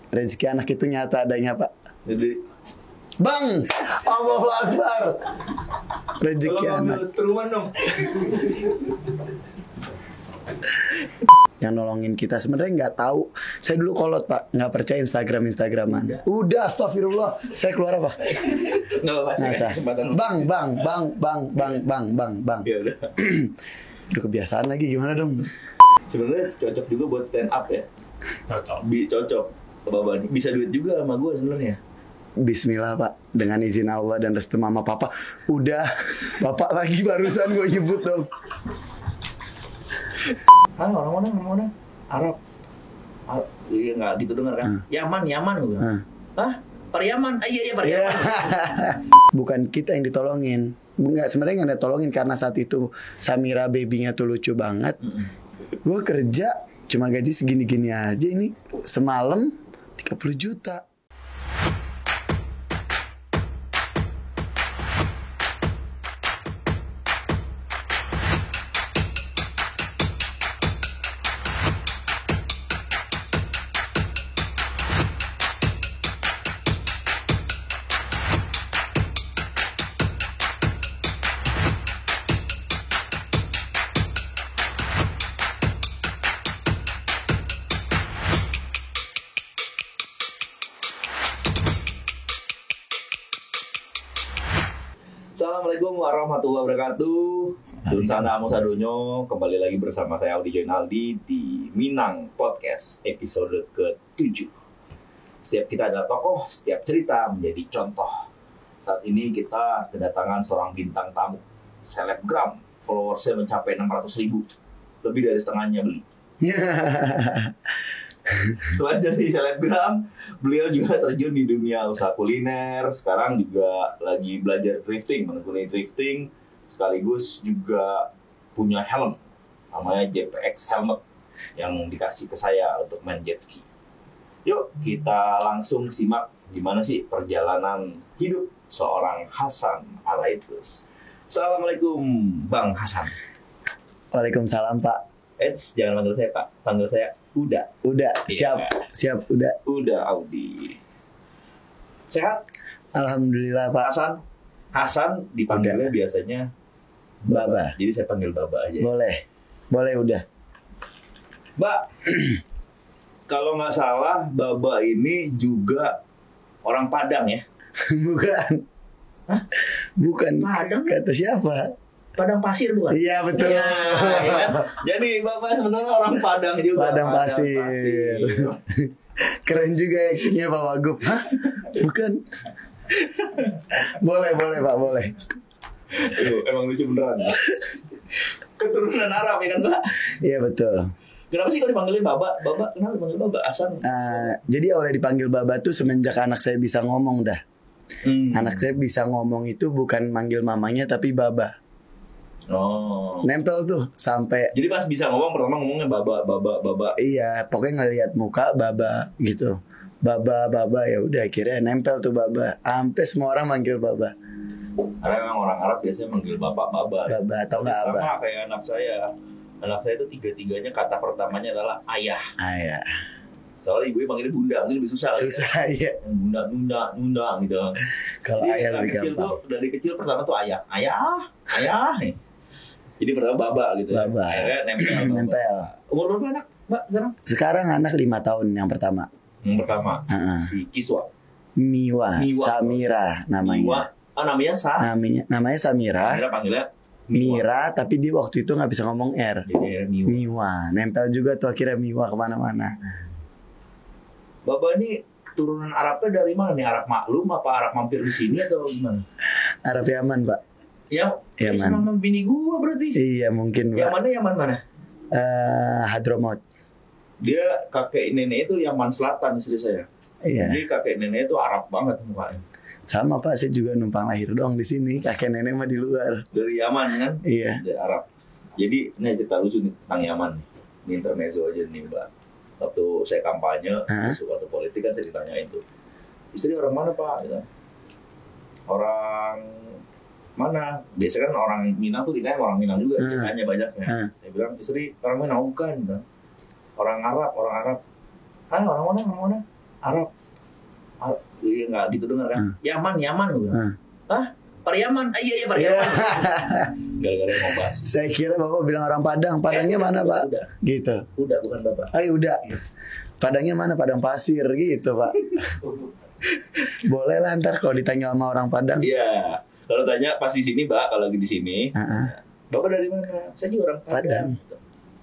Rezeki anak itu nyata adanya, Pak. Jadi Bang, Allahu Akbar. Rezeki anak. Instrumen dong. Yang nolongin kita sebenarnya nggak tahu. Saya dulu kolot, Pak, nggak percaya Instagraman. Udah, astagfirullah. Saya keluar apa? Nggak apa-apa sih. Nah, Kesempatan. bang. Ya udah. Udah kebiasaan lagi, gimana dong? Sebenarnya cocok juga buat stand up ya. Cocok. Bapak bisa duit juga sama gue sebenarnya. Bismillah, Pak, dengan izin Allah dan restu mama papa. Udah, Bapak lagi barusan gue nyebut dong. Orang mana? Arab. Iya nggak gitu dengar kan? Yaman gue bilang. Pariaman? Iya Pariaman. Bukan kita yang ditolongin. Enggak, sebenarnya yang ditolongin karena saat itu Samira babynya tuh lucu banget. Gue kerja cuma gaji segini-gini aja, ini semalam 30 juta. Assalamualaikum warahmatullahi wabarakatuh. Dunsana Musadonyo, kembali lagi bersama saya Aldi Joinaldi di Minang Podcast episode ke-7. Setiap kita adalah tokoh, setiap cerita menjadi contoh. Saat ini kita kedatangan seorang bintang tamu, selebgram, followersnya mencapai 600.000, lebih dari setengahnya beli. Selain jadi selebgram, beliau juga terjun di dunia usaha kuliner. Sekarang juga lagi belajar drifting, menekuni drifting, sekaligus juga punya helm, namanya JPX Helmet, yang dikasih ke saya untuk main jet ski. Yuk kita langsung simak gimana sih perjalanan hidup seorang Hasan Alaitus. Assalamualaikum Bang Hasan. Waalaikumsalam, Pak. Jangan panggil saya Pak, panggil saya Uda. Siap, udah. Uda Audi. Sehat? Alhamdulillah, Pak. Hasan dipanggilnya biasanya Baba. Jadi saya panggil Baba aja. Boleh udah. Mbak, kalau nggak salah Baba ini juga orang Padang ya? Bukan. Hah? Bukan. Padang? Kata siapa? Padang pasir bukan? Iya, betul. Ya, kan? Jadi Bapak sebenarnya orang Padang juga. Padang pasir. Keren juga aktingnya Pak Wagub. Hah? Bukan. Boleh Pak, boleh. Emang lucu beneran ya? Keturunan Arab ya kan Mbak? Iya, betul. Kenapa sih kalau dipanggilnya Baba? Kenapa dipanggil Baba? Hasan? Jadi awalnya dipanggil Baba tuh semenjak anak saya bisa ngomong dah. Anak saya bisa ngomong itu bukan manggil mamanya tapi Baba. Oh. Nempel tuh sampai. Jadi pas bisa ngomong pertama ngomongnya Baba. Iya, pokoknya ngelihat muka Baba gitu. Baba ya udah akhirnya nempel tuh Baba. Sampai semua orang manggil Baba. Karena memang orang Arab biasanya manggil Baba. Baba atau enggak Abah. Sama kayak anak saya. Anak saya itu tiga-tiganya kata pertamanya adalah ayah. Ayah. Soalnya ibunya panggilnya bunda, mungkin lebih susah. Susah ya. Nunda gitu. Kalau ayah lebih kecil gampang. tuh dari kecil pertama tuh ayah. Nih. Jadi pertama Baba gitu. Baba. Akhirnya nempel. Umur berapa anak Mbak sekarang? Sekarang anak 5 tahun yang pertama. Yang pertama si Kiswa. Miwa. Samira namanya. Namanya Namanya Samira. Akhirnya panggilnya Mira, tapi dia waktu itu nggak bisa ngomong R. Jadi Miwa. Nempel juga tuh akhirnya Miwa kemana-mana. Baba ini keturunan Arabnya dari mana nih? Arab maklum apa Arab mampir di sini atau gimana? Arab Yaman, Pak. Ya, Yaman. sama bini gua berarti. Iya, mungkin, Pak. Yaman mana? Hadramaut. Dia kakek nenek itu Yaman Selatan istri saya. Iya. Jadi kakek nenek itu Arab banget mukanya. Sama, Pak, saya juga numpang lahir doang di sini. Kakek nenek mah di luar. Dari Yaman kan? Iya. Dari Arab. Jadi ini cerita lucu nih tentang Yaman. Ini intermezzo aja nih, Mbak. Waktu saya kampanye, waktu politik kan saya ditanyain tuh. Istri orang mana, Pak? Gitu. Orang mana? Biasanya kan orang Minang tuh ditanya orang Minang juga. Ditanya banyaknya. Saya bilang, istri orang Minang bukan. Gitu. Orang Arab. Orang mana? Arab. Iya nggak gitu dengar kan? Yaman lu bilang. Hah? Pariaman? Iya Pariaman. Gara-gara mau bahas. Saya kira Bapak bilang orang Padang. Padangnya mana Pak? Udah. Gitu. Udah bukan Bapak. Udah. Padangnya mana? Padang pasir gitu Pak. Boleh lah ntar kalau ditanya sama orang Padang. Iya. Kalau tanya pas di sini Mbak, kalau lagi di sini. Bapak dari mana? Saya juga orang Padang.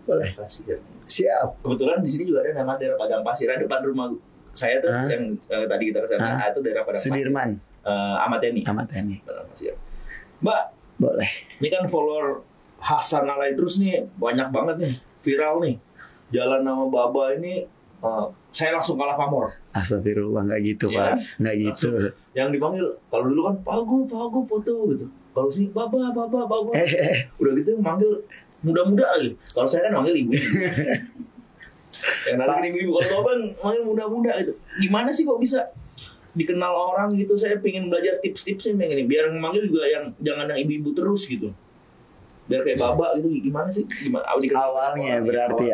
Boleh. Pasir. Siap. Kebetulan di sini juga ada nama daerah Padang Pasir. Ada depan rumah saya tuh yang tadi kita kesana. Itu daerah Padang Sudirman. Pasir. Ahmad Yani. Padang Pasir. Mbak. Boleh. Ini kan follower Hasan Al Aidrus nih banyak banget nih, viral nih. Jalan nama Baba ini saya langsung kalah pamor. Astagfirullah, nggak gitu ya, Pak, nggak gitu. Yang dipanggil kalau dulu kan Pagu foto gitu. Kalau sini Baba. Udah gitu manggil muda-muda lagi. Kalau saya kan manggil ibu. Yang nanti ibu kalau Baba manggil muda-muda gitu. Gimana sih kok bisa dikenal orang gitu? Saya pengen belajar tips-tipsnya pengen biar manggil juga yang jangan yang ibu-ibu terus gitu. Biar kayak Baba gitu gimana sih? Awalnya berarti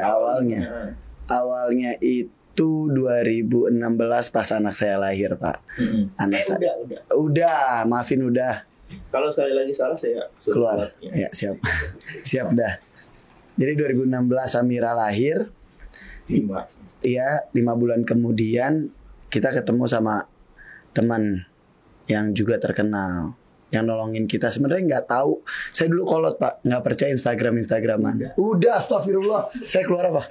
awalnya itu 2016 pas anak saya lahir Pak. Anak saya udah, maafin udah. Kalau sekali lagi salah saya keluar. Ya siap. Siap dah. Jadi 2016 Samira lahir. 5 bulan kemudian kita ketemu sama teman yang juga terkenal yang nolongin kita. Sebenarnya nggak tahu, saya dulu kolot Pak, nggak percaya Instagraman. Udah astagfirullah, saya keluar apa?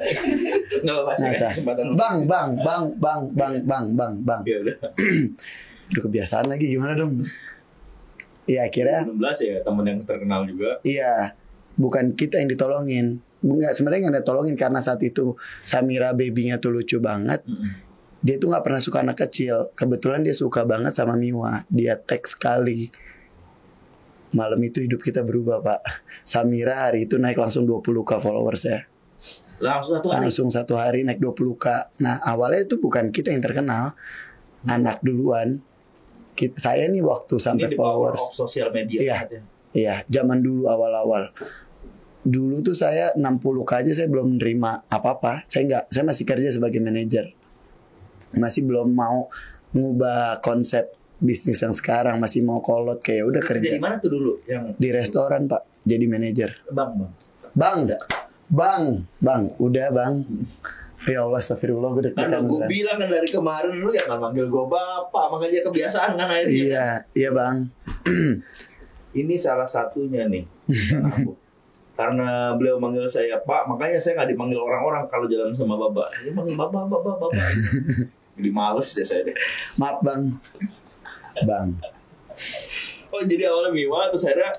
Nggak apa-apa sih. Bang. Ya udah. Udah kebiasaan lagi, gimana dong? Iya akhirnya 2016 ya teman yang terkenal juga. Iya, bukan kita yang ditolongin. Enggak, sebenarnya nggak ditolongin karena saat itu Samira babynya tuh lucu banget. Dia tuh nggak pernah suka anak kecil. Kebetulan dia suka banget sama Miwa. Dia teks sekali. Malam itu hidup kita berubah Pak. Samira hari itu naik langsung 20k followers ya. Langsung satu hari naik 20k. Nah awalnya itu bukan kita yang terkenal. Anak duluan. Saya nih waktu sampai ini followers. Ini sosial media. Iya, zaman dulu awal-awal. Dulu tuh saya 60k aja saya belum menerima apa-apa. Saya masih kerja sebagai manajer. Masih belum mau ngubah konsep bisnis yang sekarang, masih mau kolot kayak udah kerja. Di mana tuh dulu yang di restoran Pak, jadi manajer. Bang. Udah Bang. Ya Allah, astagfirullah, gue deg-degan. Gue bilang kan dari kemarin lu ya nggak manggil gue Bapak, makanya kebiasaan kan akhirnya. Iya Bang. Ini salah satunya nih. Karena beliau manggil saya Pak, makanya saya nggak dipanggil orang-orang kalau jalan sama Bapak. Dia manggil Bapak. Jadi males deh saya deh. Maaf Bang. Oh jadi awalnya Miwa terus akhirnya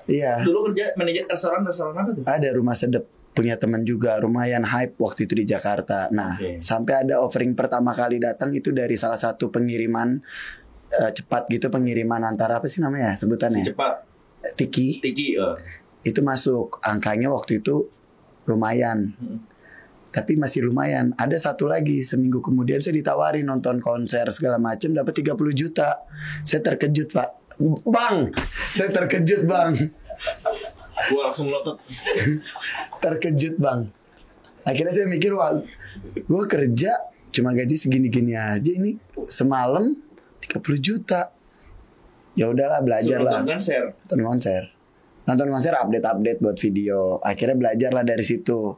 dulu kerja manajer restoran apa tuh? Ada Rumah Sedep, punya teman juga, lumayan hype waktu itu di Jakarta. Nah sampai ada offering pertama kali datang itu dari salah satu pengiriman cepat gitu, pengiriman antara apa sih namanya sebutannya? Cepat. Tiki. Itu masuk, angkanya waktu itu lumayan. Tapi masih lumayan. Ada satu lagi, seminggu kemudian saya ditawarin nonton konser segala macam, dapat 30 juta. Saya terkejut Pak. Bang, saya terkejut Bang. Gue langsung melotot. Terkejut Bang. Akhirnya saya mikir, wah, gue kerja cuma gaji segini-gini aja, ini semalam 30 juta. Ya udahlah, belajar lah. Nonton konser, update buat video. Akhirnya belajar lah dari situ.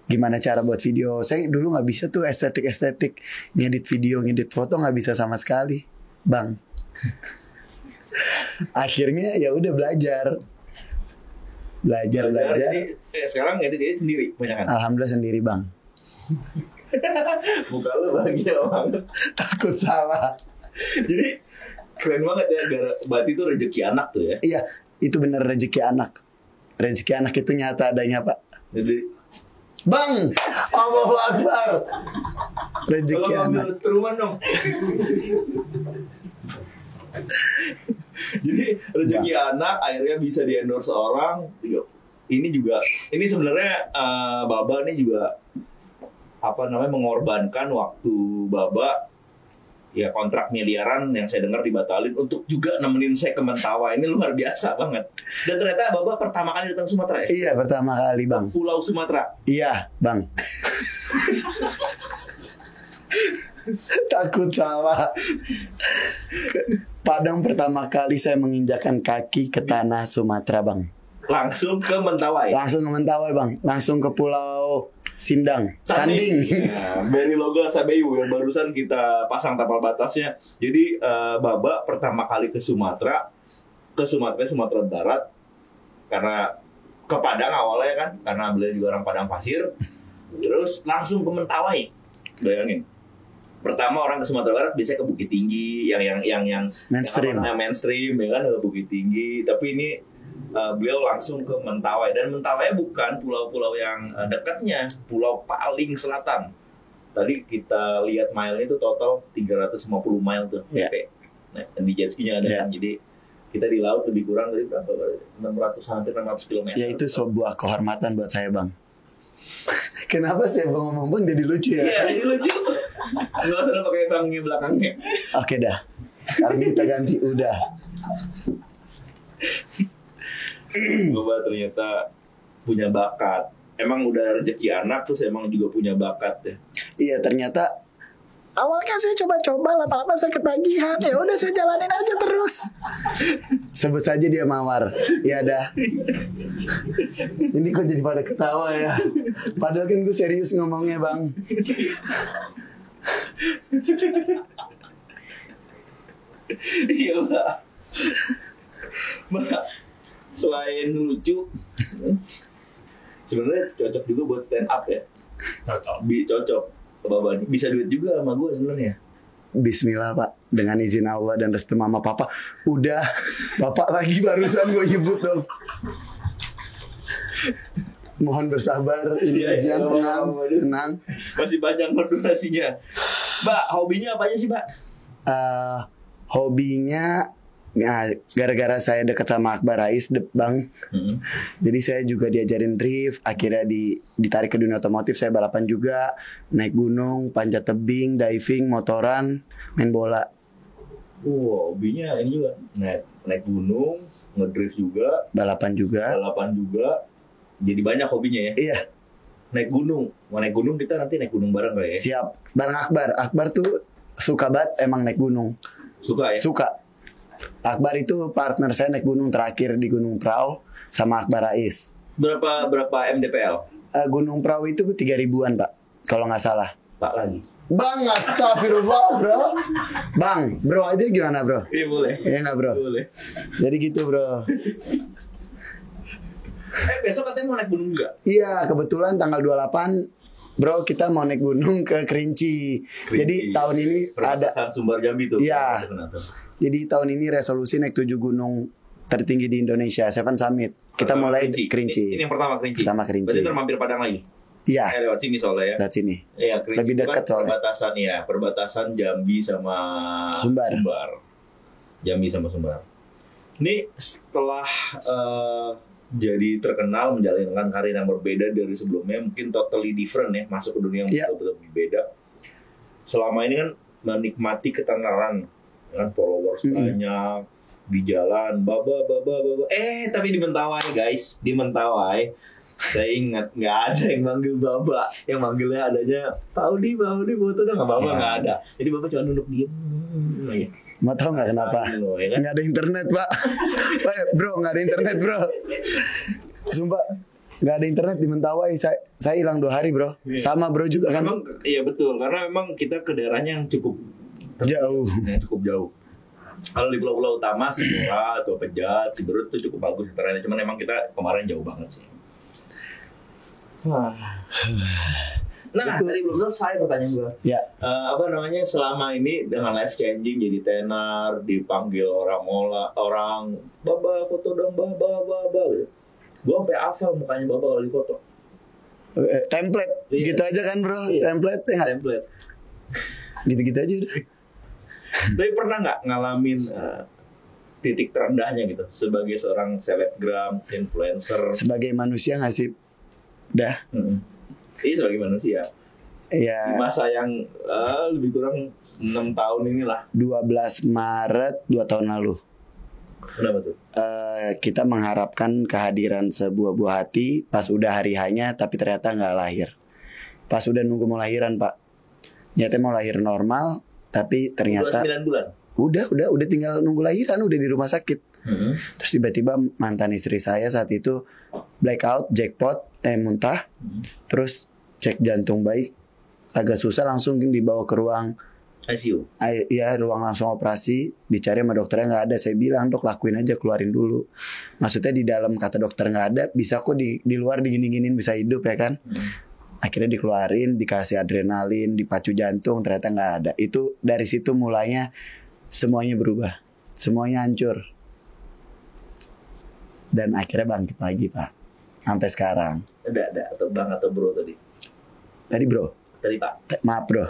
Gimana cara buat video. Saya dulu gak bisa tuh estetik. Ngedit video, ngedit foto gak bisa sama sekali Bang. Akhirnya ya udah belajar. Jadi, sekarang ngedit sendiri banyak kan? Alhamdulillah sendiri Bang. Muka lu bahagia banget. Takut salah. Jadi keren banget ya. Berarti itu rezeki anak tuh ya. Iya, itu bener rezeki anak. Rezeki anak itu nyata adanya Pak. Jadi Bang, Allahu Akbar. Rezeki anak. Instrumen dong. Jadi rezeki anak akhirnya bisa di endorse orang. Ini sebenarnya Baba ini juga mengorbankan waktu Baba ya kontrak miliaran yang saya dengar dibatalin untuk juga nemenin saya ke Mentawai. Ini luar biasa banget. Dan ternyata Baba pertama kali datang Sumatera ya? Iya, pertama kali Bang. Pulau Sumatera. Iya Bang. Takut salah. Padang pertama kali saya menginjakkan kaki ke tanah Sumatera, Bang. Langsung ke Mentawai. Langsung ke Mentawai, Bang. Langsung ke Pulau Sindang, Sanding. Nah, Beri Loga Sabeyu yang barusan kita pasang tapal batasnya. Jadi Baba pertama kali ke Sumatera Barat karena ke Padang awalnya kan, karena beliau juga orang Padang Pasir. Terus langsung ke Mentawai. Bayangin. Pertama orang ke Sumatera Barat biasanya ke Bukit Tinggi yang Mainstream. yang mainstream ya kan, ke Bukit Tinggi. Tapi ini beliau langsung ke Mentawai, dan Mentawai bukan pulau-pulau yang dekatnya, pulau paling selatan. Tadi kita lihat mile itu total 350 mile tuh. Yeah. Nah, di jet ski-nya ada kan. Jadi kita di laut lebih kurang dari berapa? 600 km. Ya itu sebuah kehormatan buat saya, Bang. Kenapa sih Bang ngomong Bang jadi lucu ya? Iya, jadi lucu. Nggak usah pakai bangnya belakangnya. Oke dah. Sekarang kita ganti udah. Baba ternyata punya bakat. Emang udah rezeki anak, terus emang juga punya bakat ya. Iya, ternyata awalnya saya coba-coba, lama-lama saya ketagihan. Ya udah saya jalanin aja terus. Sebut saja dia mawar. Ya dah. Ini kok jadi pada ketawa ya. Padahal kan gue serius ngomongnya, Bang. Iya, Mbak. Mbak, selain lucu, sebenarnya cocok juga buat stand up ya. Cocok. Baba bisa duit juga sama gue sebenarnya. Bismillah, Pak. Dengan izin Allah dan restu mama papa. Udah, Bapak lagi barusan gue nyebut dong. Mohon bersabar. Ini ujian, tenang. Masih panjang durasinya. Mbak, hobinya apa aja sih, Mbak? Hobinya, nah, gara-gara saya dekat sama Akbar Rais, Bang. Jadi saya juga diajarin drift. Akhirnya ditarik ke dunia otomotif. Saya balapan juga, naik gunung, panjat tebing, diving, motoran, main bola. Hobinya ini juga naik gunung, ngedrift juga, Balapan juga. Jadi banyak hobinya ya. Iya, Naik gunung, mau naik gunung kita nanti naik gunung bareng kali ya. siap. Bareng Akbar. Akbar tuh suka banget emang naik gunung. Suka ya. Suka. Akbar itu partner saya naik gunung terakhir di Gunung Prau sama Akbar Rais. Berapa MDPL? Gunung Prau itu 3.000-an, Pak. Kalau nggak salah. Pak lagi. Bang, astagfirullah, bro. Bang, bro aja gimana, bro? Iya boleh. Iya nggak, bro? Boleh. Jadi gitu, bro. Besok katanya mau naik gunung juga. Iya, kebetulan tanggal 28, bro, kita mau naik gunung ke Kerinci. Jadi tahun ini ada. Perbatasan Sumbar Jambi tuh. Iya. Jadi tahun ini resolusi naik 7 gunung tertinggi di Indonesia, Seven Summit. Kita mulai di Kerinci. Ini yang pertama Kerinci. Pertama Kerinci. Berarti ntar mampir Padang lagi. Iya. Lewat sini soalnya ya. Lewat sini. Iya, Kerinci Lebih itu dekat kan soalnya. perbatasan Jambi sama Sumbar. Jambi sama Sumbar. Ini setelah jadi terkenal, menjalankan karir yang berbeda dari sebelumnya, mungkin totally different ya, masuk ke dunia yang betul-betul berbeda. Selama ini kan menikmati ketenaran, kan followers banyak, di jalan, baba. Tapi di Mentawai guys, di Mentawai, saya ingat nggak ada yang manggil baba, yang manggilnya adanya Paudi foto dong, nggak baba nggak ada. Jadi baba cuma duduk diem aja. Mau tau nggak kenapa? Ya kan? Nggak ada internet, Pak. Bro, nggak ada internet, bro. Sumpah, nggak ada internet di Mentawai. Saya hilang 2 hari, bro. Iya. Sama bro juga kan. Memang, iya betul, karena memang kita ke daerahnya yang cukup Jauh. Yang cukup jauh. Kalau di pulau-pulau utama, Sibora atau Pejat, Siberut itu cukup bagus internetnya. Cuman memang kita kemarin jauh banget sih. Nah, tadi belum selesai pertanyaan gue. Ya. Apa namanya, selama ini dengan life changing jadi tenar, dipanggil orang baba foto dong baba gitu. Gue sampai hafal mukanya baba kalau di foto. Template. Iya. Gitu aja kan, bro. Iya. Template ya nggak? Template. Gitu-gitu aja udah. Tapi pernah nggak ngalamin titik terendahnya gitu sebagai seorang selebgram, influencer? Sebagai manusia nggak sih? Dah. Iya, sebagai manusia. Iya. Di masa yang lebih kurang 6 tahun inilah. 12 Maret 2 tahun lalu. Kenapa tuh? Kita mengharapkan kehadiran sebuah buah hati pas udah hari hanya, tapi ternyata nggak lahir. Pas udah nunggu mau lahiran, Pak. Niatnya mau lahir normal, tapi ternyata Udah 9 bulan. udah tinggal nunggu lahiran, udah di rumah sakit. Terus tiba-tiba mantan istri saya saat itu blackout, jackpot, muntah. Terus cek jantung baik, agak susah, langsung dibawa ke ruang ICU. Iya, ruang langsung operasi. Dicari sama dokternya nggak ada. Saya bilang, dok lakuin aja, keluarin dulu. Maksudnya di dalam kata dokter nggak ada, bisa kok di luar digini-giniin bisa hidup ya kan. Akhirnya dikeluarin, dikasih adrenalin, dipacu jantung, ternyata nggak ada. Itu dari situ mulainya semuanya berubah, semuanya hancur. Dan akhirnya bangkit lagi, Pak, sampai sekarang. Ada atau bang atau bro tadi? Tadi bro, Tadi Pak. maaf bro.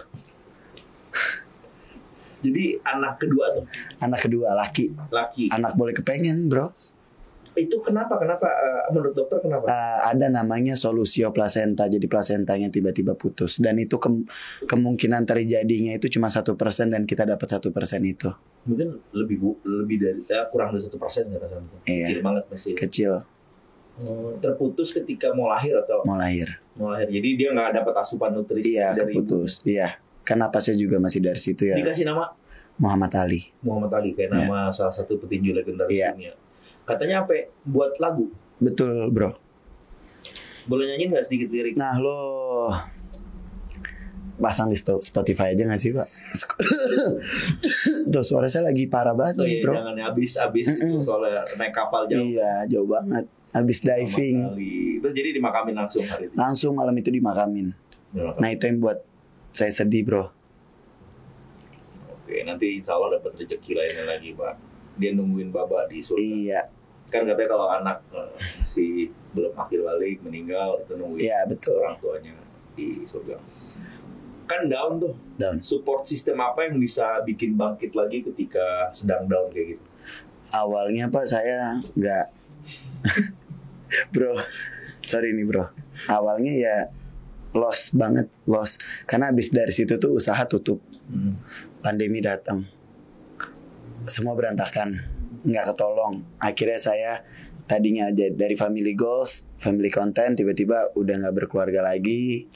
Jadi anak kedua tuh, Anak kedua laki, laki. anak boleh kepengen bro. Itu kenapa? Menurut dokter kenapa? Ada namanya solusio plasenta, jadi plasentanya tiba-tiba putus, dan itu kemungkinan terjadinya itu cuma 1% dan kita dapat 1% itu. Mungkin lebih dari kurang dari 1% nggak rasanya? Iya. Kecil banget masih. Kecil. Terputus ketika mau lahir atau Mau lahir. mau lahir. Jadi dia nggak dapat asupan nutrisi Iya, dari keputus. Iya. Kenapa saya juga masih dari situ ya. Dikasih nama Muhammad Ali. Muhammad Ali kayak Iya. nama salah satu petinju legendaris Iya. dunia. Katanya apa? Buat lagu. Betul bro. Boleh nyanyiin nggak sedikit lirik? Nah lo pasang di Spotify aja gak sih pak? Tuh suara saya lagi parah banget Oh nih iya, bro. jangan habis itu soalnya naik kapal jauh. Iya jauh banget. Habis diving. Muhammad Ali. Itu jadi dimakamin langsung hari ini. Langsung malam itu dimakamin. Nah itu yang buat saya sedih bro. Oke, nanti insya Allah dapat rezeki lainnya lagi Pak. Dia nungguin Baba di surga. Iya. Kan katanya kalau anak si belum akhir balik meninggal itu nungguin Iya betul. orang tuanya di surga. Kan down tuh. Down. Support system apa yang bisa bikin bangkit lagi ketika sedang down kayak gitu? Awalnya pak saya nggak bro, sorry nih bro. Awalnya ya lost banget, lost. Karena abis dari situ tuh usaha tutup. Pandemi datang. Semua berantakan, nggak ketolong. Akhirnya saya tadinya aja dari family goals, family content, tiba-tiba udah nggak berkeluarga lagi.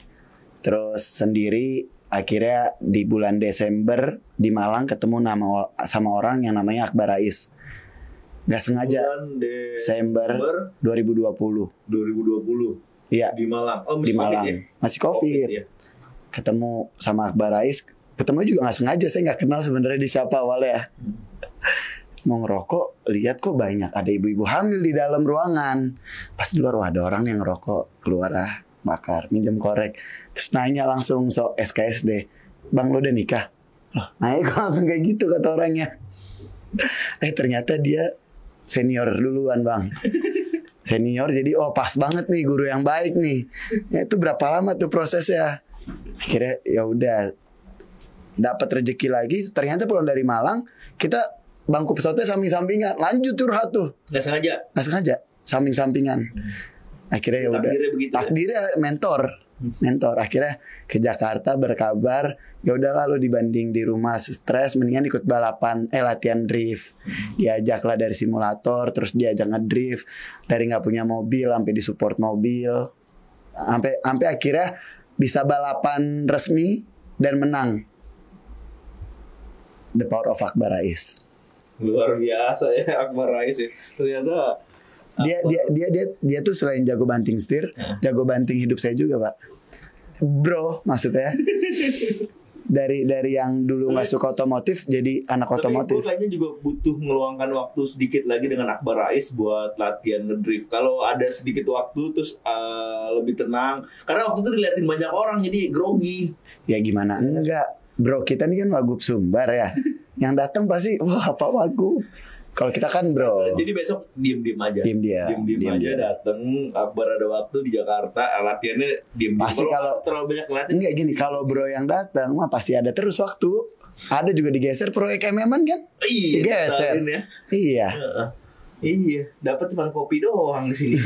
Terus sendiri. Akhirnya di bulan Desember di Malang ketemu sama orang yang namanya Akbar Rais. Nggak sengaja. Bulan Desember 2020. 2020 Iya. di Malang. Oh, Di masih Malang. COVID ya? Masih COVID. ya? Ketemu sama Akbar Rais. Ketemu juga nggak sengaja. Saya nggak kenal sebenarnya di siapa awalnya. Mau ngerokok, lihat kok banyak ada ibu-ibu hamil di dalam ruangan. Pas di luar, wah ada orang yang ngerokok, keluar bakar, minjem korek. Terus nanya langsung SKSD, bang lo udah nikah? Loh, nanya kok langsung kayak gitu kata orangnya. Ternyata dia senior duluan bang. Senior jadi pas banget nih guru yang baik nih. Ya, itu berapa lama tuh prosesnya? Akhirnya ya udah dapat rezeki lagi. Ternyata pulang dari Malang kita bangku pesawatnya samping-sampingan, lanjut curhat tuh. Nggak sengaja. Samping-sampingan. Akhirnya ya udah. Takdirnya begitu. Takdirnya mentor. Akhirnya ke Jakarta berkabar, ya udah kalau dibanding di rumah stres, mendingan ikut balapan, latihan drift. Diajaklah dari simulator, terus diajak ngedrift, dari nggak punya mobil sampai disupport mobil, sampai akhirnya bisa balapan resmi dan menang. The power of Akbar Rais. Luar biasa ya Akbar Rais ya. Ternyata dia tuh selain jago banting setir, jago banting hidup saya juga, Pak. Bro, maksudnya. dari yang dulu nggak suka otomotif jadi anak otomotif. Tapi gue kayaknya juga butuh meluangkan waktu sedikit lagi dengan Akbar Rais buat latihan ngedrift. Kalau ada sedikit waktu terus lebih tenang. Karena waktu itu diliatin banyak orang jadi grogi. Ya gimana enggak, bro, kita ini kan Wagub Sumbar ya. Yang datang pasti wah apa Wagub. Kalau kita kan bro. Jadi besok diem aja. Diem aja datang. Akbar ada waktu di Jakarta, latihannya diem. Pasti kalau terlalu banyak latihan. Enggak gini, kalau bro yang datang mah pasti ada terus waktu. Ada juga digeser proyek MM-an kan? Iya. Digeser. Ya. Iya. Iya, dapat cuma kopi doang di sini.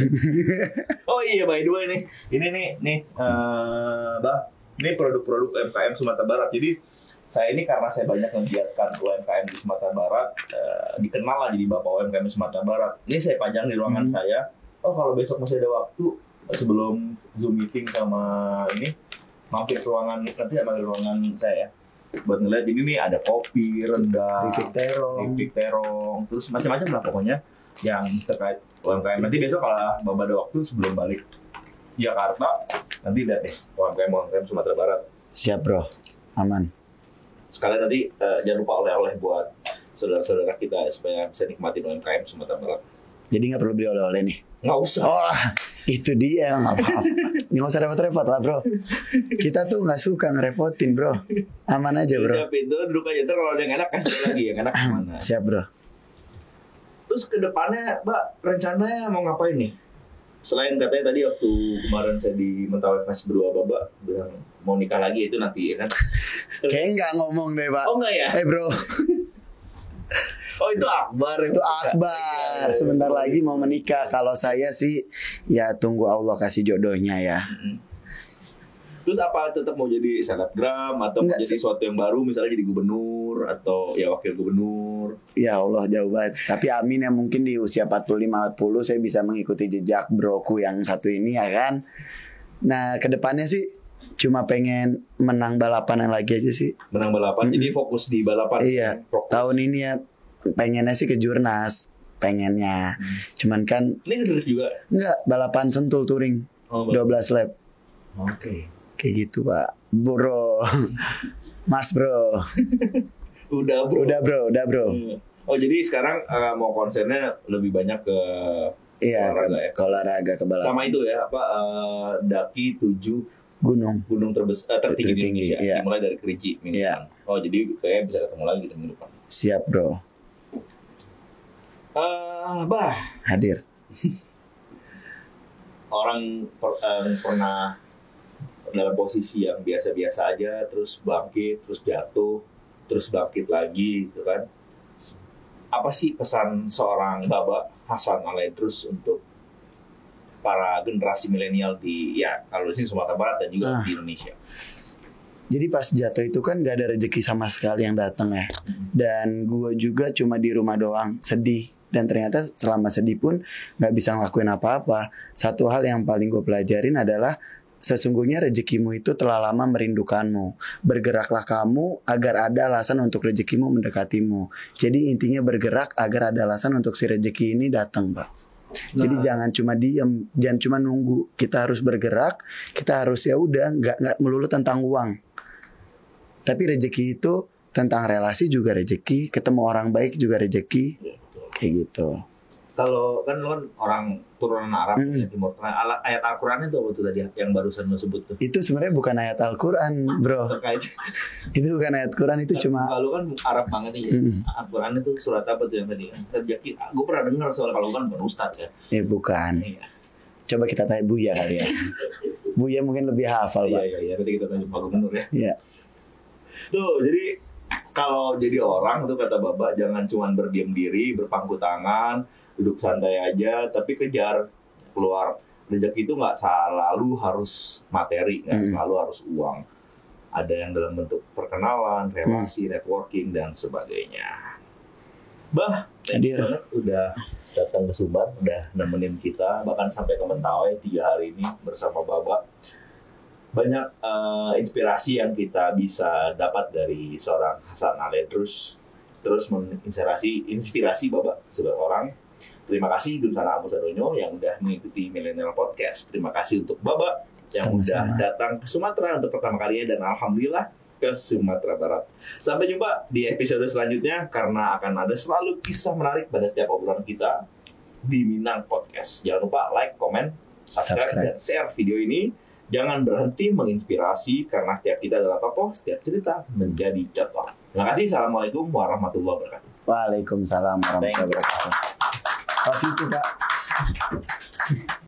Oh iya, by the way nih, ini nih, Bang, ini produk-produk UMKM Sumatera Barat. Jadi saya ini karena saya banyak menggiatkan UMKM di Sumatera Barat, dikenal lah jadi Bapak UMKM Sumatera Barat. Ini saya pajang di ruangan saya. Oh kalau besok masih ada waktu sebelum Zoom meeting sama ini, mampir ke ruangan nanti mampir ruangan saya ya. Buat ngeliat ini nih ada kopi, rendang, keripik terong, terus macam-macam lah pokoknya yang terkait UMKM. Nanti besok kalau Bapak ada waktu sebelum balik Jakarta, nanti lihat deh UMKM Sumatera Barat. Siap bro, aman. Sekalian nanti jangan lupa oleh-oleh buat saudara-saudara kita supaya bisa nikmatin UMKM Sumatera Barat. Jadi nggak perlu beli oleh-oleh nih? Nggak usah. Oh, itu dia nggak apa-apa. Nggak usah repot-repot lah bro. Kita tuh nggak suka ngerepotin bro. Aman aja bro. Siapin tuh, duduk aja. Ntar kalau ada yang enak kasih lagi, yang enak kemana. Siap bro. Terus ke depannya, Mbak, rencananya mau ngapain nih? Selain katanya tadi waktu kemarin saya di Mentawai pas berdua Bapak bilang mau nikah lagi itu nanti ya kan? Kayaknya nggak ngomong deh pak. Oh nggak ya? Bro. Oh itu Akbar. Itu Akbar. Sebentar lagi mau menikah. Kalau saya sih ya tunggu Allah kasih jodohnya ya. Terus apa tetap mau jadi selebgram atau mau jadi sesuatu yang baru misalnya jadi gubernur atau ya wakil gubernur? Ya Allah jauh banget. Tapi amin ya mungkin di usia 45-40 saya bisa mengikuti jejak broku yang satu ini ya kan. Nah kedepannya sih cuma pengen menang balapan yang lagi aja sih. Menang balapan jadi fokus di balapan. Iya. Tahun ini ya pengennya sih ke Jurnas. Pengennya. Cuman kan ini ngedrift juga? Enggak, balapan sentul touring. 12 lap. Oke. Kayak gitu pak. Bro. Mas bro. Udah bro. Oh jadi sekarang mau konsernya lebih banyak ke olahraga ya? Ke olahraga, ke balapan. Sama itu ya apa daki 7 gunung tertinggi di Indonesia. Iya. Dimulai dari Kerinci minggu depan. Oh jadi kayak bisa ketemu lagi di minggu depan. Siap bro. Bah. Hadir. Orang pernah dalam posisi yang biasa-biasa aja, terus bangkit, terus jatuh, terus bangkit lagi, gitu kan? Apa sih pesan seorang Bapak Hasan Alaidrus untuk para generasi milenial di ya kalau di sini Sumatera Barat dan juga di Indonesia? Jadi pas jatuh itu kan gak ada rezeki sama sekali yang datang ya. Dan gue juga cuma di rumah doang, sedih. Dan ternyata selama sedih pun gak bisa ngelakuin apa-apa. Satu hal yang paling gue pelajarin adalah sesungguhnya rezekimu itu telah lama merindukanmu. Bergeraklah kamu agar ada alasan untuk rezekimu mendekatimu. Jadi intinya bergerak agar ada alasan untuk si rezeki ini datang, Pak. Jadi jangan cuma diem, jangan cuma nunggu. Kita harus bergerak, kita harus ya udah nggak melulu tentang uang. Tapi rezeki itu tentang relasi juga rezeki, ketemu orang baik juga rezeki, kayak gitu. Kalau kan lo kan orang turunan Arab ya, Timur Tengah, ayat Al-Quran itu apa tuh tadi yang barusan lo sebut tuh? Itu sebenarnya bukan ayat Al-Quran, bro. Terkait. Itu bukan ayat Quran, itu cuma. Kalau kan Arab banget nih, Al-Quran itu surat apa tuh yang tadi? Rezeki. Gue pernah dengar soal kalau kan bukan ustadz ya. Bukan. Iya. Coba kita tanya Buya kali ya. Buya mungkin lebih hafal, Pak. Iya. Nanti kita tanya Pak Gubernur ya. Iya. Tuh, jadi kalau jadi orang tuh kata Bapak jangan cuma berdiam diri, berpangku tangan, duduk santai aja, tapi kejar keluar. Rezeki itu nggak selalu harus materi, nggak selalu harus uang. Ada yang dalam bentuk perkenalan, relasi, networking dan sebagainya. Bah, hadir udah datang ke Sumbar, udah nemenin kita, bahkan sampai ke Mentawai 3 hari ini bersama Bapak. Banyak inspirasi yang kita bisa dapat dari seorang Hasan Alaidrus, terus menginspirasi Bapak sebagai orang. Terima kasih Dunsana Amusadonyo yang udah mengikuti Millennial Podcast. Terima kasih untuk Bapak yang udah datang ke Sumatera untuk pertama kalinya dan alhamdulillah ke Sumatera Barat. Sampai jumpa di episode selanjutnya karena akan ada selalu kisah menarik pada setiap obrolan kita di Minang Podcast. Jangan lupa like, komen, subscribe, dan share video ini. Jangan berhenti menginspirasi karena setiap kita adalah tokoh, setiap cerita menjadi contoh. Terima kasih. Assalamualaikum warahmatullahi wabarakatuh. Waalaikumsalam warahmatullahi wabarakatuh. Pak.